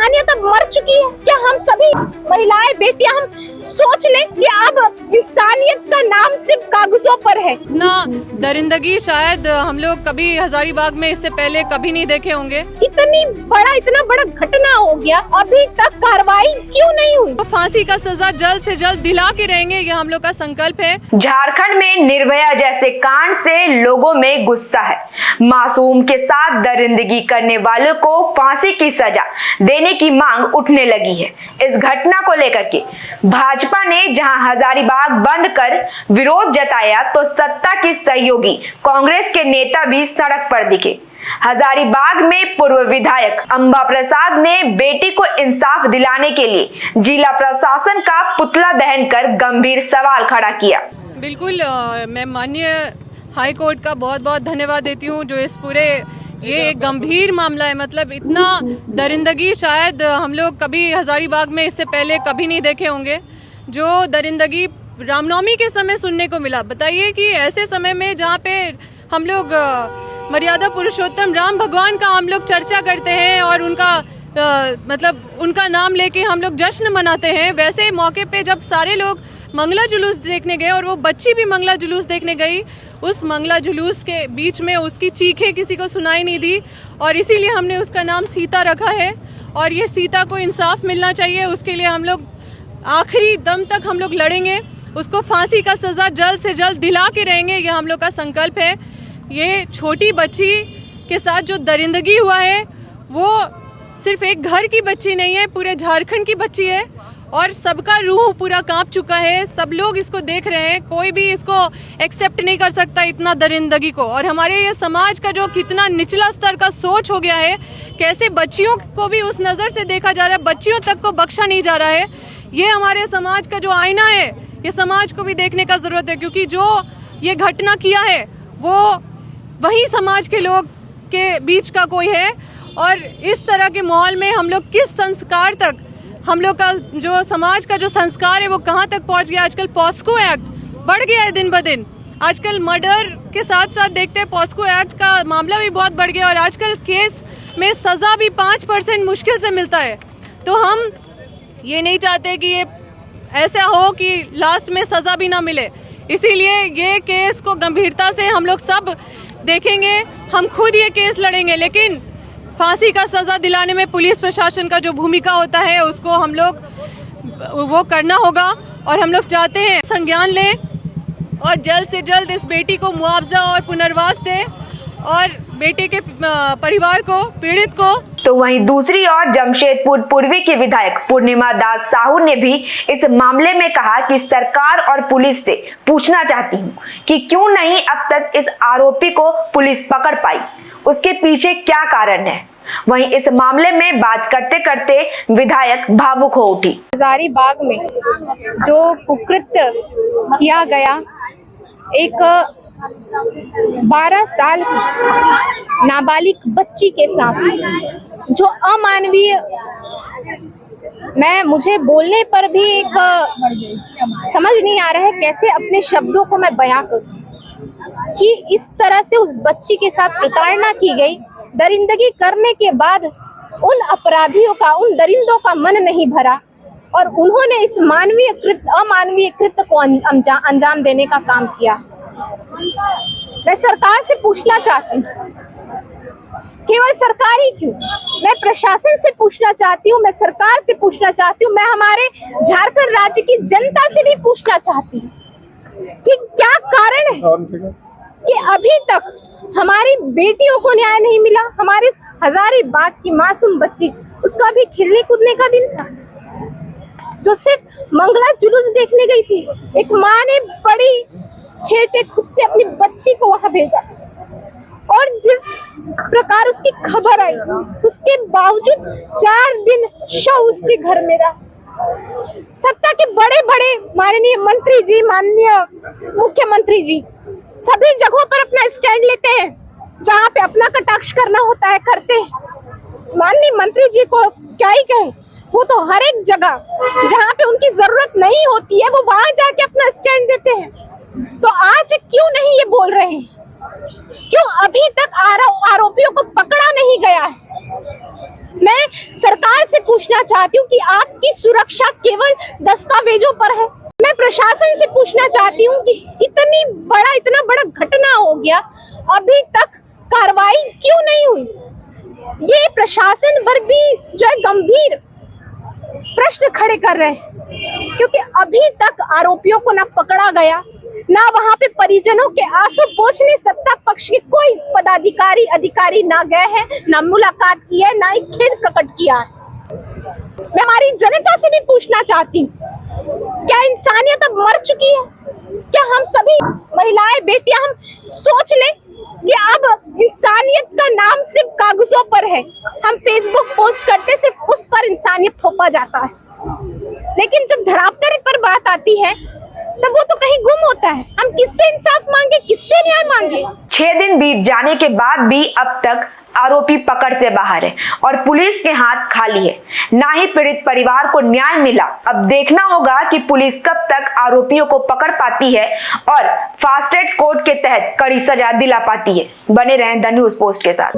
इंसानियत अब मर चुकी है। क्या हम सभी महिलाएं बेटियां हम सोच लें कि अब इंसानियत का नाम सिर्फ कागजों पर है? इतना दरिंदगी शायद हम लोग कभी हजारीबाग में इससे पहले कभी नहीं देखे होंगे। इतना बड़ा घटना हो गया, अभी तक कार्रवाई क्यों नहीं हुई? तो फांसी का सजा जल्द से जल्द दिला के रहेंगे, ये हम लोग का संकल्प है। झारखंड में निर्भया जैसे कांड से लोगों में गुस्सा है। मासूम के साथ दरिंदगी करने वालों को फांसी की सजा देने की मांग उठने लगी है। इस घटना को लेकर के भाजपा ने जहां हजारीबाग बंद कर विरोध जताया, तो सत्ता की सहयोगी कांग्रेस के नेता भी सड़क पर दिखे। हजारीबाग में पूर्व विधायक अंबा प्रसाद ने बेटी को इंसाफ दिलाने के लिए जिला प्रशासन का पुतला दहन कर गंभीर सवाल खड़ा किया। बिल्कुल, मैं माननीय हाई कोर्ट का बहुत बहुत धन्यवाद देती हूँ जो इस पूरे ये एक गंभीर मामला है। मतलब इतना दरिंदगी शायद हम लोग कभी हजारीबाग में इससे पहले कभी नहीं देखे होंगे। जो दरिंदगी रामनवमी के समय सुनने को मिला, बताइए कि ऐसे समय में जहाँ पे हम लोग मर्यादा पुरुषोत्तम राम भगवान का हम लोग चर्चा करते हैं और उनका मतलब उनका नाम लेके हम लोग जश्न मनाते हैं, वैसे मौके पे जब सारे लोग मंगला जुलूस देखने गए और वो बच्ची भी मंगला जुलूस देखने गई, उस मंगला जुलूस के बीच में उसकी चीखें किसी को सुनाई नहीं दी और इसीलिए हमने उसका नाम सीता रखा है। और ये सीता को इंसाफ मिलना चाहिए, उसके लिए हम लोग आखिरी दम तक हम लोग लड़ेंगे। उसको फांसी का सजा जल्द से जल्द दिला के रहेंगे, ये हम लोग का संकल्प है। ये छोटी बच्ची के साथ जो दरिंदगी हुआ है वो सिर्फ एक घर की बच्ची नहीं है, पूरे झारखंड की बच्ची है और सबका रूह पूरा कांप चुका है। सब लोग इसको देख रहे हैं, कोई भी इसको एक्सेप्ट नहीं कर सकता इतना दरिंदगी को। और हमारे ये समाज का जो कितना निचला स्तर का सोच हो गया है, कैसे बच्चियों को भी उस नज़र से देखा जा रहा है, बच्चियों तक को बख्शा नहीं जा रहा है। ये हमारे समाज का जो आईना है, ये समाज को भी देखने का ज़रूरत है, क्योंकि जो ये घटना किया है वो वही समाज के लोग के बीच का कोई है। और इस तरह के माहौल में हम लोग किस संस्कार तक, हम लोग का जो समाज का जो संस्कार है वो कहाँ तक पहुँच गया। आजकल पॉस्को एक्ट बढ़ गया है दिन ब दिन। आजकल मर्डर के साथ साथ देखते हैं पॉस्को एक्ट का मामला भी बहुत बढ़ गया और आजकल केस में सज़ा भी 5% मुश्किल से मिलता है। तो हम ये नहीं चाहते कि ये ऐसा हो कि लास्ट में सज़ा भी ना मिले, इसीलिए ये केस को गंभीरता से हम लोग सब देखेंगे। हम खुद ये केस लड़ेंगे, लेकिन फांसी का सज़ा दिलाने में पुलिस प्रशासन का जो भूमिका होता है उसको हम लोग वो करना होगा। और हम लोग चाहते हैं संज्ञान लें और जल्द से जल्द इस बेटी को मुआवजा और पुनर्वास दें और बेटे के परिवार को, पीड़ित को। तो वहीं दूसरी ओर जमशेदपुर पूर्वी की विधायक पूर्णिमा दास साहू ने भी इस मामले में कहा कि सरकार और पुलिस से पूछना चाहती हूं कि क्यों नहीं अब तक इस आरोपी को पुलिस पकड़ पाई, उसके पीछे क्या कारण है। वहीं इस मामले में बात करते करते विधायक भावुक हो उठी। हजारीबाग में जो कुकृत्य किया गया, एक 12 साल की नाबालिग बच्ची के साथ जो अमानवीय, मुझे बोलने पर भी एक समझ नहीं आ रहा है कैसे अपने शब्दों को मैं बयां करूं कि इस तरह से उस बच्ची के साथ प्रताड़ना की गई। दरिंदगी करने के बाद उन अपराधियों का, उन दरिंदों का मन नहीं भरा और उन्होंने इस अमानवीय कृत्य को अंजाम देने का काम किया। मैं सरकार से पूछना चाहती हूँ, केवल सरकार ही क्यों, मैं प्रशासन से पूछना चाहती हूँ, मैं सरकार से पूछना चाहती हूँ, मैं हमारे झारखंड राज्य की जनता से भी पूछना चाहती हूँ कि क्या कारण है कि अभी तक हमारी बेटियों को न्याय नहीं मिला। हमारे हजारीबाग की मासूम बच्ची, उसका भी खिलने कूदने का दिन था, जो सिर्फ मंगला जुलूस देखने गई थी। एक माँ ने बड़ी खेलते कूदते अपनी बच्ची को वहां भेजा और जिस प्रकार उसकी खबर आई, उसके बावजूद 4 दिन शव उसके घर में रहा। सत्ता के बड़े बड़े माननीय मंत्री जी, माननीय मुख्यमंत्री जी सभी जगहों पर अपना स्टैंड लेते हैं, जहां पे अपना कटाक्ष करना होता है करते हैं। माननीय मंत्री जी को क्या ही कहें, वो तो हर एक जगह जहां पे उनकी जरूरत नहीं होती है वो वहां जाके अपना स्टैंड देते हैं। तो आज क्यों नहीं ये बोल रहे हैं, क्यों अभी तक आरोपियों को पकड़ा नहीं गया है? मैं सरकार से से पूछना चाहती हूँ कि आपकी सुरक्षा केवल दस्तावेजों पर है। मैं प्रशासन से पूछना चाहती हूँ कि इतना बड़ा घटना हो गया, अभी तक कार्रवाई क्यों नहीं हुई? ये प्रशासन पर भी जो है गंभीर प्रश्न खड़े कर रहे हैं, क्योंकि अभी तक आरोपियों को ना पकड़ा गया, ना वहां पे परिजनों के आंसू पोंछने सत्ता पक्ष के कोई पदाधिकारी अधिकारी ना गए हैं, ना मुलाकात की है, ना ही खेद प्रकट किया है। मैं हमारी जनता से भी पूछना चाहती हूँ, क्या इंसानियत अब मर चुकी है? क्या हम सभी महिलाएं बेटियां हम सोच लें कि अब इंसानियत का नाम सिर्फ कागजों पर है? हम फेसबुक पोस्ट करते सिर्फ उस पर इंसानियत थोपा जाता है, लेकिन जब धरातल पर बात आती है तब वो तो कहीं गुम होता है। हम किससे इंसाफ मांगे, किससे न्याय मांगे? 6 दिन बीत जाने के बाद भी अब तक आरोपी पकड़ से बाहर है और पुलिस के हाथ खाली है, ना ही पीड़ित परिवार को न्याय मिला। अब देखना होगा कि पुलिस कब तक आरोपियों को पकड़ पाती है और फास्ट ट्रैक कोर्ट के तहत कड़ी सजा दिला पाती है। बने रहें द न्यूज़ पोस्ट के साथ।